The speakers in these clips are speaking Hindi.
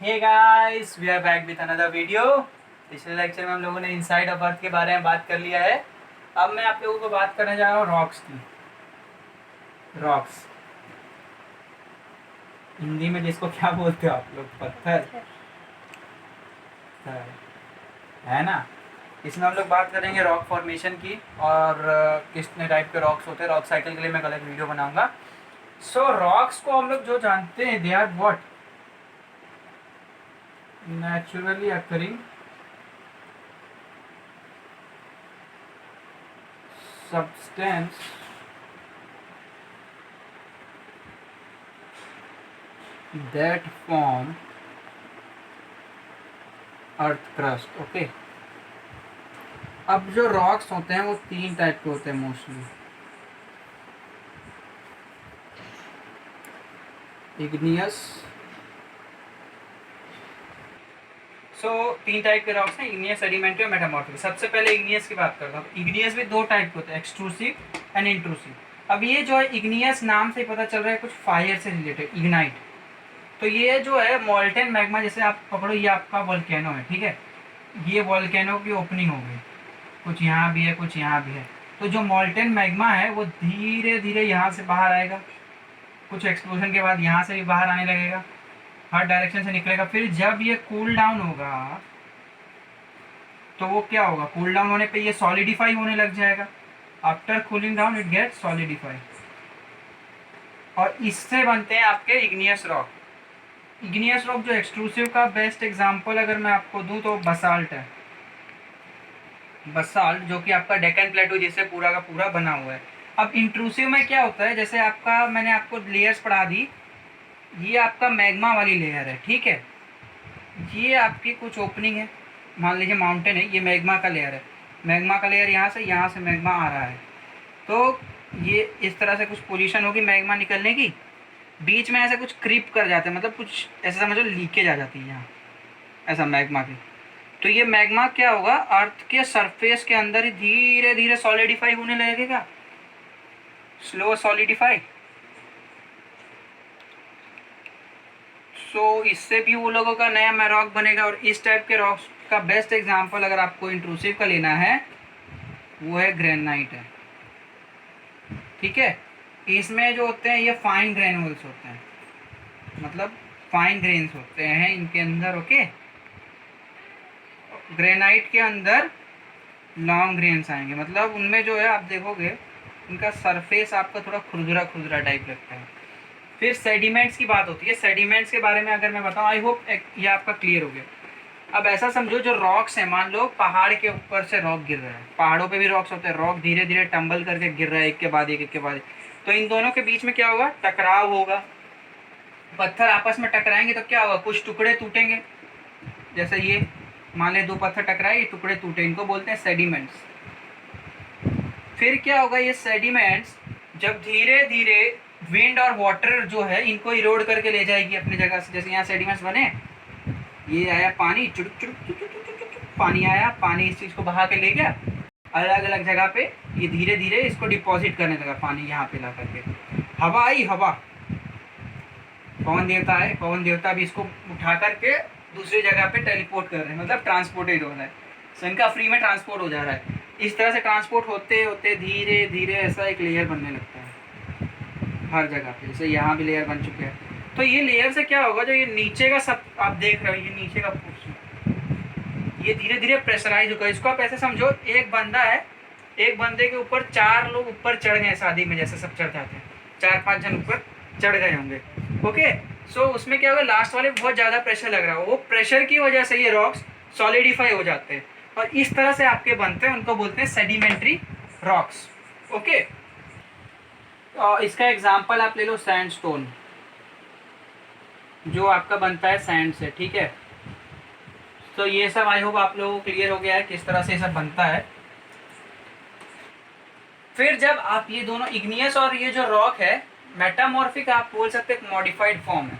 Hey guys, we are back with another video. पिछले लेक्चर में हम लोगों ने इनसाइड ऑफ अर्थ के बारे में बात कर लिया है। अब मैं आप लोगों को बात करने जा रहा हूँ रॉक्स की। रॉक्स हिंदी में जिसको क्या बोलते हो आप लोग? पत्थर है ना। इसमें हम लोग बात करेंगे रॉक फॉर्मेशन की और कितने टाइप के रॉक्स होते हैं। रॉक साइकिल के लिए मैं अलग वीडियो बनाऊंगा। सो रॉक्स को हम लोग जो जानते हैं, they are what? Naturally occurring substance that form earth crust. Okay, अब जो रॉक्स होते हैं वो तीन टाइप के होते हैं मोस्टली। इग्नियस। तीन टाइप के रॉक्स हैं, इग्नियस, सेडिमेंट्री और मेटामॉर्फिक। सबसे पहले इग्नियस की बात करता हूँ। इग्नियस भी दो टाइप के होते हैं, एक्सट्रूसिव एंड इंट्रूसिव। अब ये जो है इग्नियस, नाम से पता चल रहा है कुछ फायर से रिलेटेड, इग्नाइट। तो ये जो है मॉल्टेन मैग्मा, जैसे आप पकड़ो ये आपका वोल्केनो है, ठीक है। ये वोल्केनो की ओपनिंग हो गई, कुछ यहाँ भी है कुछ यहाँ भी है। तो जो मॉल्टेन मैग्मा है वो धीरे धीरे यहाँ से बाहर आएगा, कुछ एक्सप्लोजन के बाद यहाँ से भी बाहर आने लगेगा, हर डायरेक्शन से निकलेगा। फिर जब ये कूल डाउन होगा तो वो क्या होगा, कूल डाउन होने पे ये सॉलिडिफाई होने लग जाएगा। After cooling down it get solidify, और इससे बनते हैं आपके इग्नियस रॉक। इग्नियस रॉक जो एक्सट्रूसिव का बेस्ट एग्जांपल अगर मैं आपको दूं तो बसाल्ट है। बसाल्ट जो कि आपका डेक्कन प्लेटो जिससे पूरा का पूरा बना हुआ है। अब इंट्रूसिव में क्या होता है, जैसे आपका मैंने आपको लेयर्स पढ़ा दी, ये आपका मैग्मा वाली लेयर है, ठीक है। ये आपकी कुछ ओपनिंग है, मान लीजिए माउंटेन है, ये मैग्मा का लेयर है। मैग्मा का लेयर यहाँ से मैग्मा आ रहा है, तो ये इस तरह से कुछ पोजीशन होगी मैग्मा निकलने की। बीच में ऐसे कुछ क्रीप कर जाते हैं, मतलब कुछ ऐसा समझो लीकेज आ जाती है यहाँ, ऐसा मैग्मा की। तो ये मैग्मा क्या होगा, अर्थ के सरफेस के अंदर ही धीरे धीरे सॉलिडिफाई होने लगेगा, स्लो सॉलिडिफाई। सो इससे भी वो लोगों का नया रॉक बनेगा। और इस टाइप के रॉक्स का बेस्ट एग्जांपल अगर आपको इंट्रूसिव का लेना है वो है ग्रेनाइट है, ठीक है। इसमें जो होते हैं ये फाइन ग्रेनुअल्स होते हैं, मतलब फाइन ग्रेन्स होते हैं इनके अंदर, ओके। ग्रेनाइट के अंदर लॉन्ग ग्रेन्स आएंगे, मतलब उनमें जो है आप देखोगे उनका सरफेस आपका थोड़ा खुरदुरा खुरदुरा टाइप लगता है। फिर सेडिमेंट्स की बात होती है। सेडिमेंट्स के बारे में अगर मैं बताऊं, आई होप ये आपका क्लियर हो गया। अब ऐसा समझो जो रॉक्स है, मान लो पहाड़ के ऊपर से रॉक गिर रहा है, पहाड़ों पे भी रॉक्स होते हैं, रॉक धीरे धीरे टंबल करके गिर रहा है एक के बाद एक, एक के बाद एक। तो इन दोनों के बीच में क्या होगा, टकराव होगा। पत्थर आपस में टकराएंगे तो क्या होगा, कुछ टुकड़े टूटेंगे। जैसे ये मान ले दो पत्थर टकराए, ये टुकड़े टूटे, इनको बोलते हैं सेडिमेंट्स। फिर क्या होगा, ये सेडिमेंट्स जब धीरे धीरे विंड और वाटर जो है इनको इरोड करके ले जाएगी अपनी जगह से। जैसे यहाँ सेडिमेंट्स बने, ये आया पानी, चुड़ुक चुड़ुक चुड़ुक चुड़ुक चुड़ुक, पानी आया, पानी इस चीज को बहा के ले गया अलग अलग जगह पे। ये धीरे धीरे इसको डिपॉजिट करने लगा पानी यहाँ पे ला करके। हवा आई, हवा, पवन देवता है, पवन देवता भी इसको उठा करके दूसरी जगह पे टेलीपोर्ट कर रहे हैं, मतलब ट्रांसपोर्टेड हो रहा है। सो इनका फ्री में ट्रांसपोर्ट हो जा रहा है। इस तरह से ट्रांसपोर्ट होते होते धीरे धीरे ऐसा एक लेयर बनने लगता है हर जगह पे। जैसे यहाँ भी लेयर बन चुके हैं। तो ये लेयर से क्या होगा, जो ये नीचे का सब आप देख रहे हो, ये नीचे का ये धीरे धीरे प्रेशराइज होगा। इसको आप ऐसे समझो, एक बंदा है, एक बंदे के ऊपर चार लोग ऊपर चढ़ गए शादी में, जैसे सब चढ़ जाते हैं, 4-5 जन ऊपर चढ़ गए होंगे, ओके। सो उसमें क्या होगा, लास्ट वाले बहुत ज़्यादा प्रेशर लग रहा है, वो प्रेशर की वजह से ये रॉक्स सॉलिडिफाई हो जाते हैं और इस तरह से आपके बनते हैं, उनको बोलते हैं सेडिमेंट्री रॉक्स, ओके। इसका एग्जांपल आप ले लो सैंडस्टोन, जो आपका बनता है सैंड से, ठीक है। तो ये सब आई होप आप लोगों को क्लियर हो गया है किस तरह से ये सब बनता है। फिर जब आप ये दोनों इग्नियस और ये जो रॉक है मेटामॉर्फिक, आप बोल सकते हैं मॉडिफाइड फॉर्म है,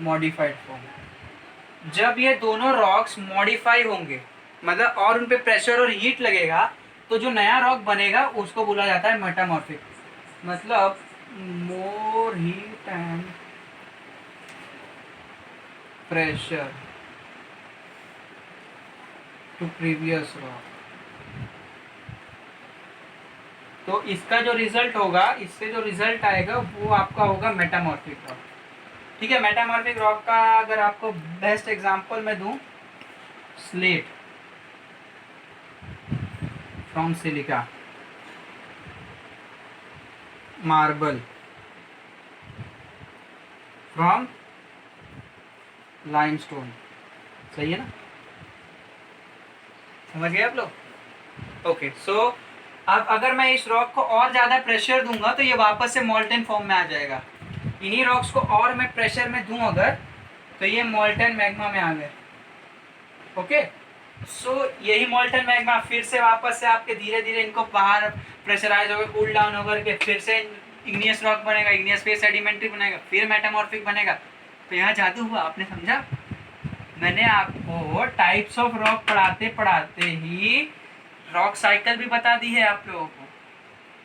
मॉडिफाइड फॉर्म। जब ये दोनों रॉक्स मॉडिफाई होंगे, मतलब और उन पे प्रेशर और हीट लगेगा, तो जो नया रॉक बनेगा उसको बोला जाता है मेटामॉर्फिक। मतलब more heat and pressure to previous rock। तो इसका जो रिजल्ट होगा, इससे जो रिजल्ट आएगा वो आपका होगा मेटामॉर्फिक रॉक। ठीक है, मेटामॉर्फिक रॉक का अगर आपको बेस्ट एग्जांपल मैं दूं, slate from silica, marble from limestone. सही है ना, समझ गए आप लोग? ओके, सो अब अगर मैं इस रॉक को और ज़्यादा प्रेशर दूंगा तो ये वापस से मॉल्टन फॉर्म में आ जाएगा। इन्हीं रॉक्स को और मैं प्रेशर में दूं अगर, तो ये मॉल्टन मैग्मा में आ गए। ओके, सो यही मॉल्टन मैग्मा फिर से वापस से आपके धीरे धीरे इनको बाहर प्रेशराइज होकर कूल डाउन होकर के फिर से इग्नियस रॉक बनेगा, इग्नियस फिर सेडिमेंट्री बनेगा, फिर मेटामॉर्फिक बनेगा। तो यहाँ जादू हुआ, आपने समझा? मैंने आपको टाइप्स ऑफ रॉक पढ़ाते पढ़ाते ही रॉक साइकिल भी बता दी है आप लोगों को।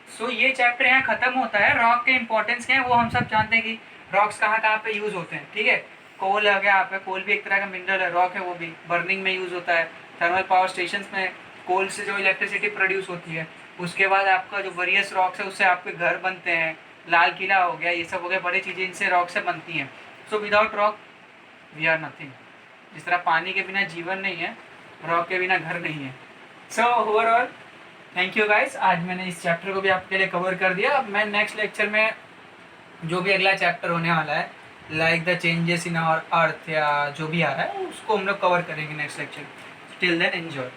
सो ये चैप्टर यहाँ खत्म होता है। रॉक के इंपॉर्टेंस क्या है वो हम सब जानते हैं कि रॉक्स कहाँ कहाँ पे यूज होते हैं। ठीक है, कोल आ गया आपका, कोल भी एक तरह का मिनरल है, रॉक है, वो भी बर्निंग में यूज होता है। थर्मल पावर स्टेशन में कोल से जो इलेक्ट्रिसिटी प्रोड्यूस होती है। उसके बाद आपका जो वेरियस रॉक्स है उससे आपके घर बनते हैं, लाल किला हो गया, ये सब हो गया, बड़ी चीज़ें इनसे रॉक से बनती हैं। So without rock we are nothing. जिस तरह पानी के बिना जीवन नहीं है, रॉक के बिना घर नहीं है। So overall thank you guys, आज मैंने इस चैप्टर को भी आपके लिए कवर कर दिया। अब मैं नेक्स्ट लेक्चर में जो भी अगला चैप्टर होने वाला है, like the changes in our earth या जो भी आ रहा है, उसको हम लोग कवर करेंगे next lecture. Till then enjoy.